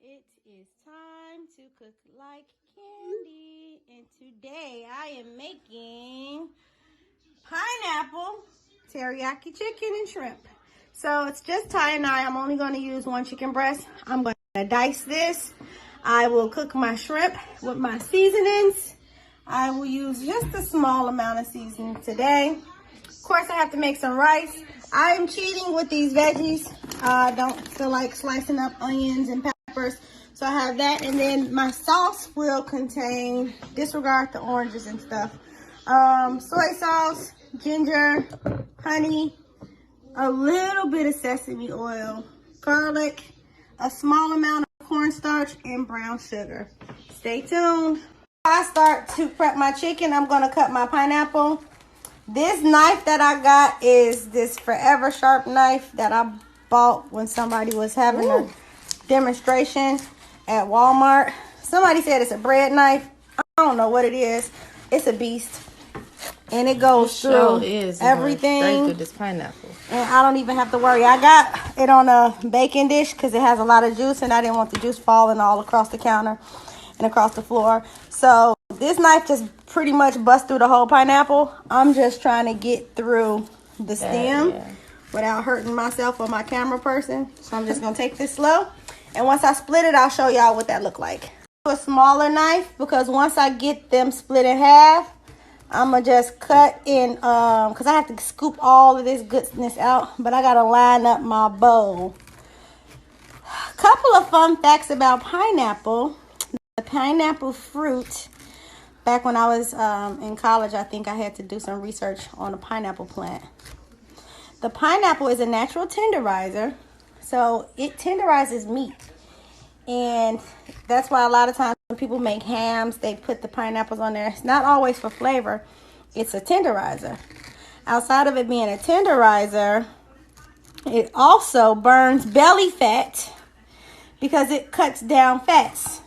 It is time to cook like candy, and today I am making pineapple teriyaki chicken and shrimp. So it's just Ty and I'm only going to use one chicken breast. I'm going to dice this. I will cook my shrimp with my seasonings. I will use just a small amount of seasoning today. Of course, I have to make some rice. I am cheating with these veggies. I don't feel like slicing up onions and peppers. So I have that, and then my sauce will contain, disregard the oranges and stuff, soy sauce, ginger, honey, a little bit of sesame oil, garlic, a small amount of cornstarch, and brown sugar. Stay tuned. I start to prep my chicken. I'm going to cut my pineapple. This knife that I got is this Forever Sharp knife that I bought when somebody was having a demonstration at Walmart. Somebody said it's a bread knife. I don't know what it is. It's a beast. And it goes through everything. Straight through this pineapple. And I don't even have to worry. I got it on a baking dish because it has a lot of juice, and I didn't want the juice falling all across the counter and across the floor. So this knife just pretty much busts through the whole pineapple. I'm just trying to get through the stem without hurting myself or my camera person. So I'm just going to take this slow. And once I split it, I'll show y'all what that look like. A smaller knife, because once I get them split in half, I'm going to just cut in, because I have to scoop all of this goodness out. But I got to line up my bowl. A couple of fun facts about pineapple. The pineapple fruit, back when I was in college, I think I had to do some research on the pineapple plant. The pineapple is a natural tenderizer, so it tenderizes meat. And that's why a lot of times when people make hams, they put the pineapples on there. It's not always for flavor. It's a tenderizer. Outside of it being a tenderizer, it also burns belly fat because it cuts down fats.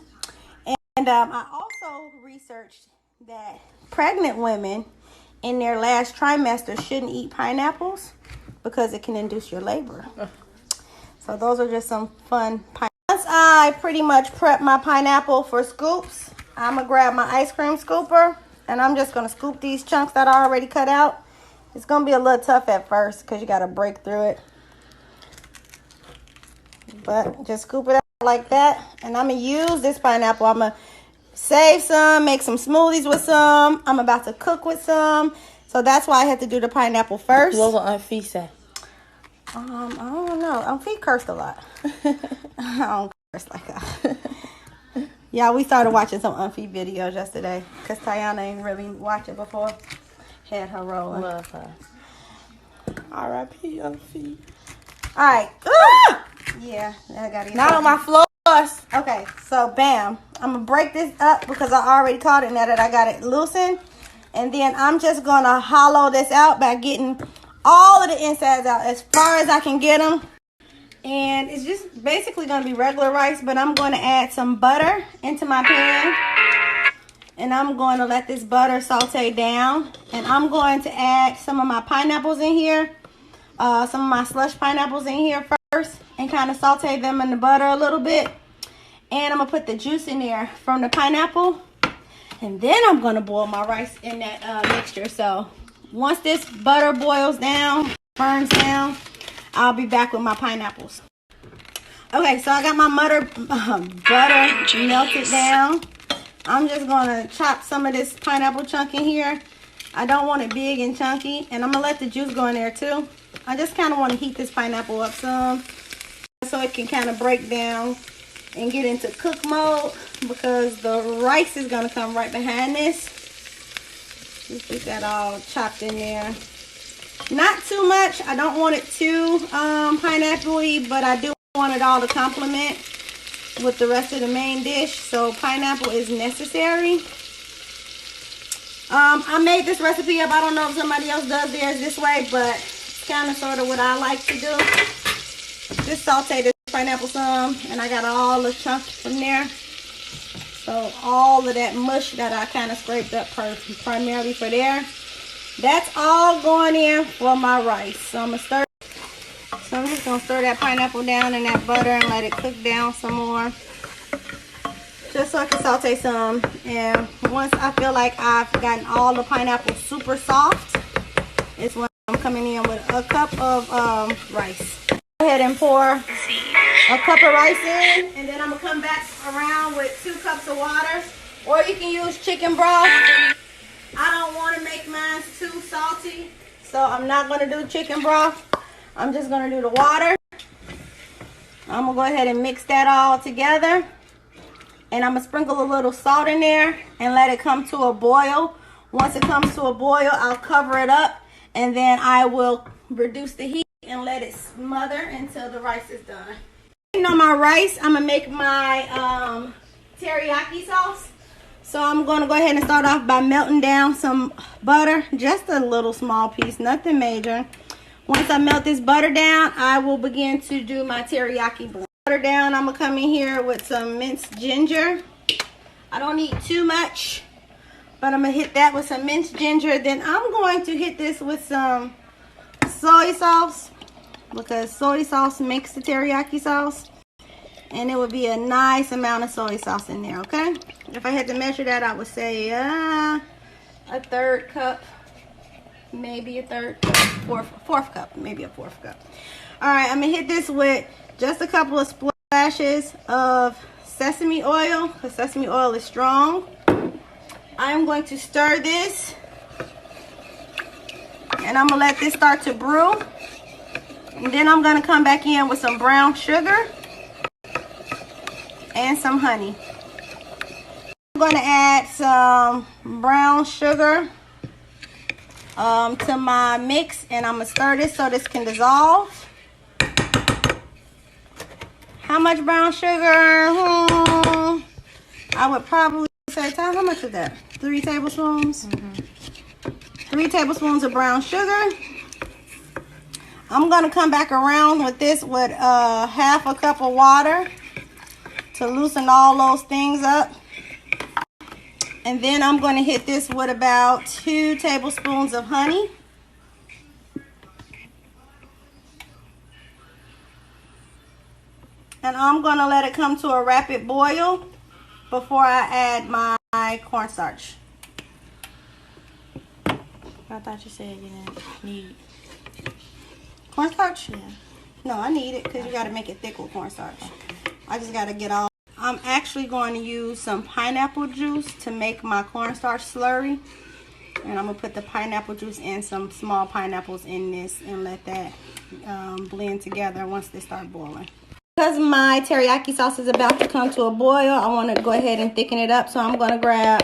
And I also researched that pregnant women in their last trimester shouldn't eat pineapples because it can induce your labor. So those are just some fun pineapples. Once I pretty much prep my pineapple for scoops, I'm going to grab my ice cream scooper, and I'm just going to scoop these chunks that I already cut out. It's going to be a little tough at first because you got to break through it. But just scoop it out like that. And I'm going to use this pineapple. I'm going to save some, make some smoothies with some. I'm about to cook with some. So that's why I had to do the pineapple first. What will Aunt Fee say? I don't know. Aunt Fee cursed a lot. I don't curse like that. Yeah, we started watching some Aunt Fee videos yesterday because Tiana ain't really watched it before. Had her rolling. Love her. R.I.P. Aunt Fee. All right. Yeah, I got it. Not on my floors. Okay, so bam. I'm going to break this up because I already caught it now that I got it loosened. And then I'm just going to hollow this out by getting all of the insides out as far as I can get them. And it's just basically going to be regular rice, but I'm going to add some butter into my pan. And I'm going to let this butter saute down. And I'm going to add some of my pineapples in here. Some of my slush pineapples in here first. And kind of saute them in the butter a little bit. And I'm going to put the juice in there from the pineapple. And then I'm going to boil my rice in that mixture. So once this butter boils down, burns down, I'll be back with my pineapples. Okay, so I got my butter melted down. I'm just going to chop some of this pineapple chunk in here. I don't want it big and chunky. And I'm going to let the juice go in there too. I just kind of want to heat this pineapple up some so it can kind of break down and get into cook mode, because the rice is going to come right behind this. Just get that all chopped in there. Not too much. I don't want it too pineapple-y, but I do want it all to complement with the rest of the main dish. So pineapple is necessary. I made this recipe up. I don't know if somebody else does theirs this way, but it's kind of sort of what I like to do. Just saute this pineapple some, and I got all the chunks from there. So all of that mush that I kind of scraped up primarily for there, that's all going in for my rice. So I'm gonna stir. So I'm just gonna stir that pineapple down in that butter and let it cook down some more. Just so I can saute some. And once I feel like I've gotten all the pineapple super soft, it's when I'm coming in with a cup of rice. Go ahead and pour a cup of rice in, and then I'm gonna come back around with 2 cups of water, or you can use chicken broth. I don't want to make mine too salty, so I'm not gonna do chicken broth. I'm just gonna do the water. I'm gonna go ahead and mix that all together, and I'm gonna sprinkle a little salt in there and let it come to a boil. Once it comes to a boil, I'll cover it up, and then I will reduce the heat and let it smother until the rice is done. On my rice, I'm gonna make my teriyaki sauce. So I'm gonna go ahead and start off by melting down some butter, just a little small piece, nothing major. Once I melt this butter down, I will begin to do my teriyaki blend. Butter down, I'm gonna come in here with some minced ginger. I don't need too much, but I'm gonna hit that with some minced ginger. Then I'm going to hit this with some soy sauce, because soy sauce makes the teriyaki sauce, and it would be a nice amount of soy sauce in there. Okay, if I had to measure that, I would say a 1/3 cup, maybe a third cup, fourth cup, maybe a 4th cup. All right, I'm gonna hit this with just a couple of splashes of sesame oil, because sesame oil is strong. I'm going to stir this, and I'm gonna let this start to brew. And then I'm gonna come back in with some brown sugar and some honey. I'm gonna add some brown sugar to my mix, and I'm gonna stir this so this can dissolve. How much brown sugar? I would probably say, Ty, how much is that? 3 tablespoons? 3 tablespoons of brown sugar. I'm gonna come back around with this with 1/2 cup of water to loosen all those things up. And then I'm gonna hit this with about 2 tablespoons of honey. And I'm gonna let it come to a rapid boil before I add my cornstarch. I thought you said you didn't need Cornstarch? Yeah. No, I need it because you gotta make it thick with cornstarch. I just gotta get all. I'm actually going to use some pineapple juice to make my cornstarch slurry. And I'm gonna put the pineapple juice and some small pineapples in this and let that blend together once they start boiling. Because my teriyaki sauce is about to come to a boil, I want to go ahead and thicken it up. So I'm going to grab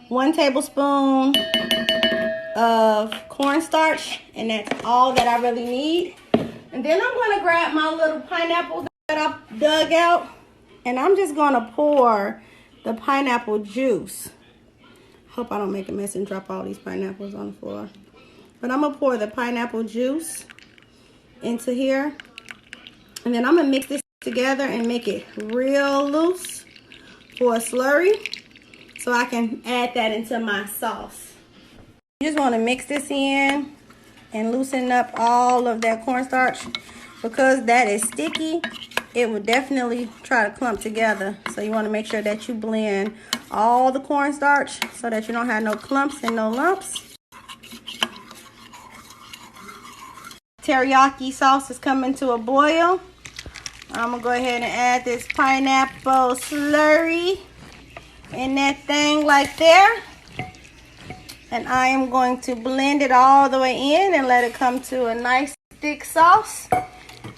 1 tablespoon of cornstarch, and that's all that I really need. And then I'm going to grab my little pineapple that I dug out, and I'm just going to pour the pineapple juice. Hope I don't make a mess and drop all these pineapples on the floor. But I'm going to pour the pineapple juice into here. And then I'm going to mix this together and make it real loose for a slurry so I can add that into my sauce. You just want to mix this in and loosen up all of that cornstarch, because that is sticky. It will definitely try to clump together. So you want to make sure that you blend all the cornstarch so that you don't have no clumps and no lumps. Teriyaki sauce is coming to a boil. I'm gonna go ahead and add this pineapple slurry in that thing like there. And I am going to blend it all the way in and let it come to a nice thick sauce.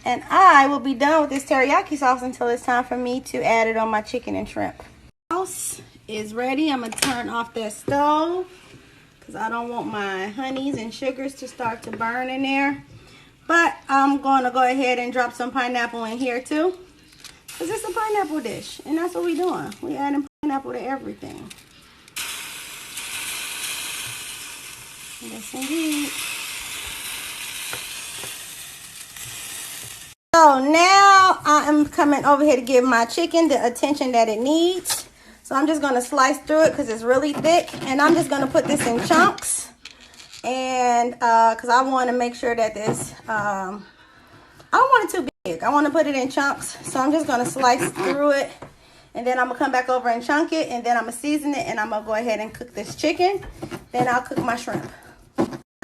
And I will be done with this teriyaki sauce until it's time for me to add it on my chicken and shrimp. Sauce is ready. I'm gonna turn off that stove because I don't want my honeys and sugars to start to burn in there. But I'm going to go ahead and drop some pineapple in here too, because it's a pineapple dish, and that's what we're doing. We're adding pineapple to everything. Yes, indeed. So now I am coming over here to give my chicken the attention that it needs. So I'm just going to slice through it because it's really thick, and I'm just going to put this in chunks. And because I want to make sure that this I don't want it too big. I want to put it in chunks. So I'm just going to slice through it. And then I'm going to come back over and chunk it. And then I'm going to season it. And I'm going to go ahead and cook this chicken. Then I'll cook my shrimp.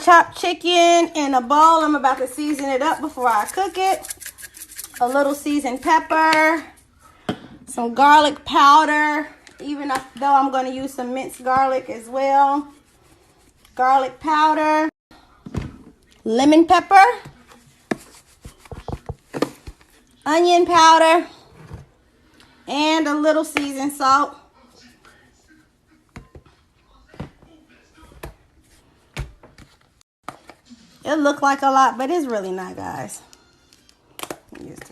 Chopped chicken in a bowl. I'm about to season it up before I cook it. A little seasoned pepper. Some garlic powder. Even though I'm going to use some minced garlic as well. Garlic powder. Lemon pepper. Onion powder. And a little seasoned salt. It looked like a lot, but it's really not, guys. Just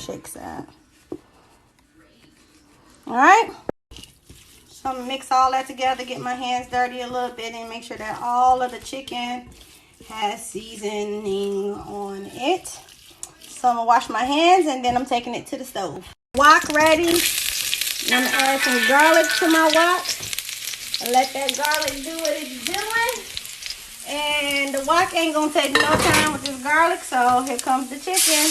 shake that. Alright. So I'm going to mix all that together, get my hands dirty a little bit, and make sure that all of the chicken has seasoning on it. So I'm going to wash my hands, and then I'm taking it to the stove. Wok ready. I'm going to add some garlic to my wok. And let that garlic do what it's doing. And the wok ain't going to take no time with this garlic. So here comes the chicken.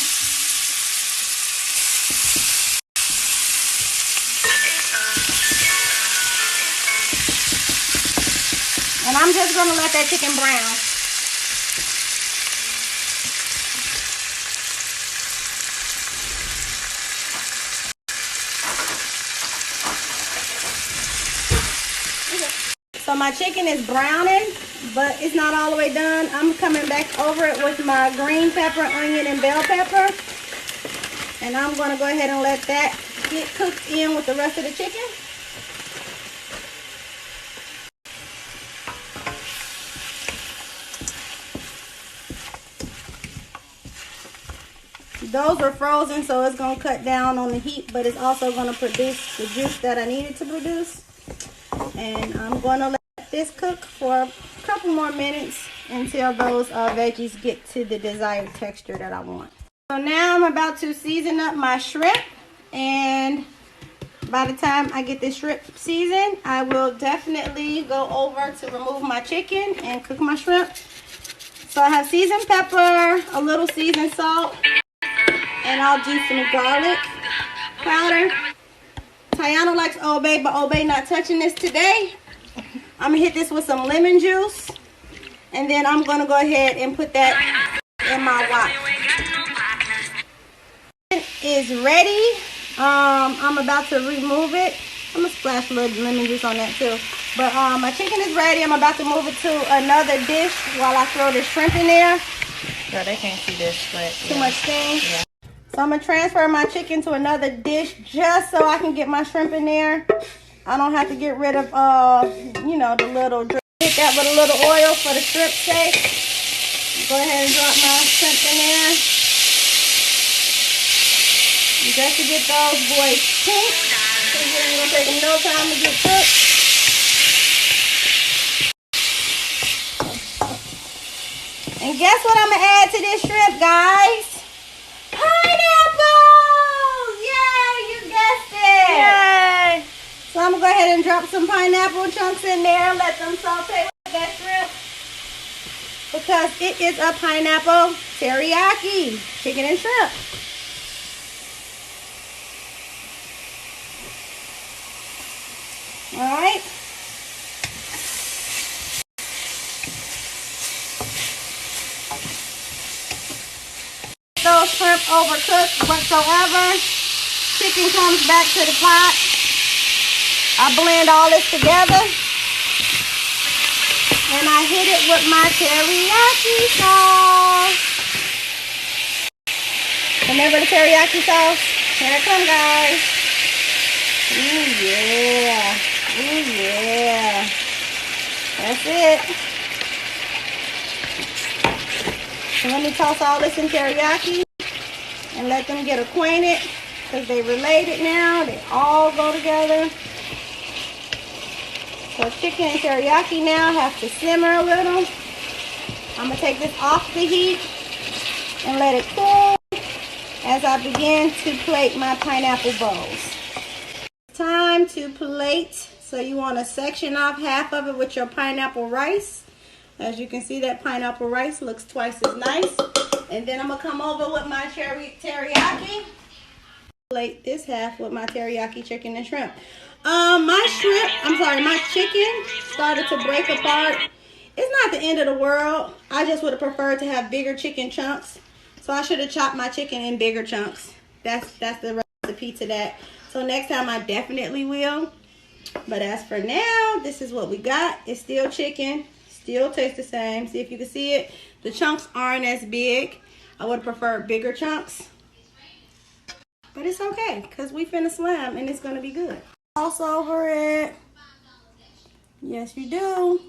And I'm just going to let that chicken brown. So my chicken is browning, but it's not all the way done. I'm coming back over it with my green pepper, onion, and bell pepper. And I'm going to go ahead and let that get cooked in with the rest of the chicken. Those are frozen, so it's going to cut down on the heat, but it's also going to produce the juice that I needed to produce. And I'm going to let this cook for a couple more minutes until those veggies get to the desired texture that I want. So now I'm about to season up my shrimp, and by the time I get this shrimp seasoned, I will definitely go over to remove my chicken and cook my shrimp. So I have seasoned pepper, a little seasoned salt, and I'll do some garlic powder. Tiana likes Old Bay, but Old Bay not touching this today. I'm going to hit this with some lemon juice. And then I'm going to go ahead and put that in my wok. It is ready. I'm about to remove it. I'm going to splash a little lemon juice on that too. But my chicken is ready. I'm about to move it to another dish while I throw the shrimp in there. Girl, they can't see this, but Too much steam. Yeah. So I'm going to transfer my chicken to another dish just so I can get my shrimp in there. I don't have to get rid of, you know, the little drip. Hit that with a little oil for the shrimp steak. Go ahead and drop my shrimp in there. Just to get those boys pink. It ain't going to take them no time to get cooked. And guess what I'm going to add to this shrimp, guys? Pineapple! Yay, you guessed it! Yay! So I'm going to go ahead and drop some pineapple chunks in there and let them saute with that shrimp. Because it is a pineapple teriyaki chicken and shrimp. Alright. Those shrimp overcooked whatsoever. Chicken comes back to the pot. I blend all this together. And I hit it with my teriyaki sauce. Remember the teriyaki sauce? Here it comes, guys. Ooh, yeah. Ooh, yeah. That's it. So let me toss all this in teriyaki and let them get acquainted because they related now. They all go together. So chicken and teriyaki now have to simmer a little. I'm going to take this off the heat and let it cool as I begin to plate my pineapple bowls. Time to plate. So you want to section off half of it with your pineapple rice. As you can see, that pineapple rice looks twice as nice. And then I'm gonna come over with my teriyaki. Plate this half with my teriyaki chicken and shrimp. My chicken started to break apart. It's not the end of the world. I just would have preferred to have bigger chicken chunks. So I should have chopped my chicken in bigger chunks. That's the recipe to that. So next time I definitely will. But as for now, this is what we got. It's still chicken. Still tastes the same. See if you can see it. The chunks aren't as big. I would have preferred bigger chunks. But it's okay, because we finna slam and it's going to be good. Sauce over it. Yes, you do.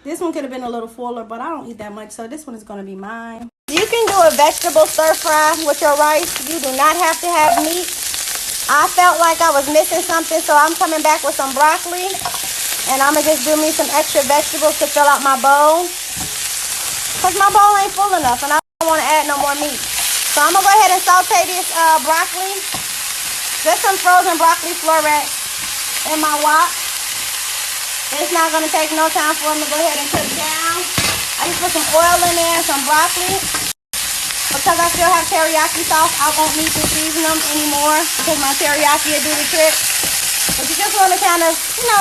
This one could have been a little fuller, but I don't eat that much, so this one is going to be mine. You can do a vegetable stir fry with your rice. You do not have to have meat. I felt like I was missing something, so I'm coming back with some broccoli. And I'm going to just do me some extra vegetables to fill out my bowl. Because my bowl ain't full enough, and I don't want to add no more meat. So I'm going to go ahead and saute this broccoli. Just some frozen broccoli florets in my wok. It's not going to take no time for them to go ahead and cook down. I just put some oil in there and some broccoli. Because I still have teriyaki sauce, I won't need to season them anymore. Because my teriyaki will do the trick. But you just want to kind of,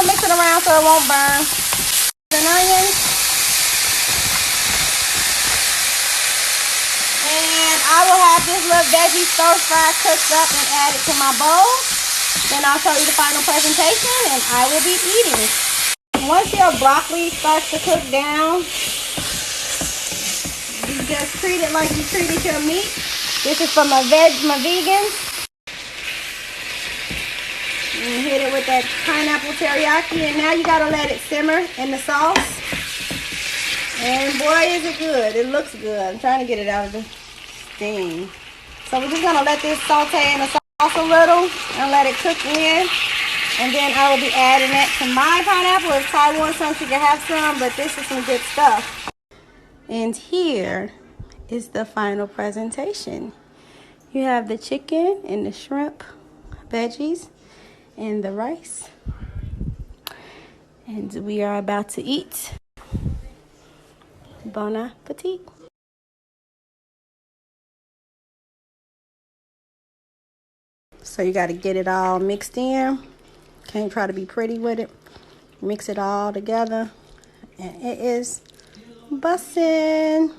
mix it around so it won't burn. An onion. And I will have this little veggie stir fry cooked up and add it to my bowl. Then I'll show you the final presentation and I will be eating. Once your broccoli starts to cook down, you just treat it like you treated your meat. This is for my vegans. And hit it with that pineapple teriyaki, and now you gotta let it simmer in the sauce. And boy, is it good. It looks good. I'm trying to get it out of the steam. So we're just gonna let this saute in the sauce a little and let it cook in. And then I will be adding that to my pineapple. If Ty wants some, she can have some, but this is some good stuff. And here is the final presentation. You have the chicken and the shrimp, veggies, and the rice. And we are about to eat. Bon appetit. So you got to get it all mixed in. Can't try to be pretty with it. Mix it all together. And it is bussin'.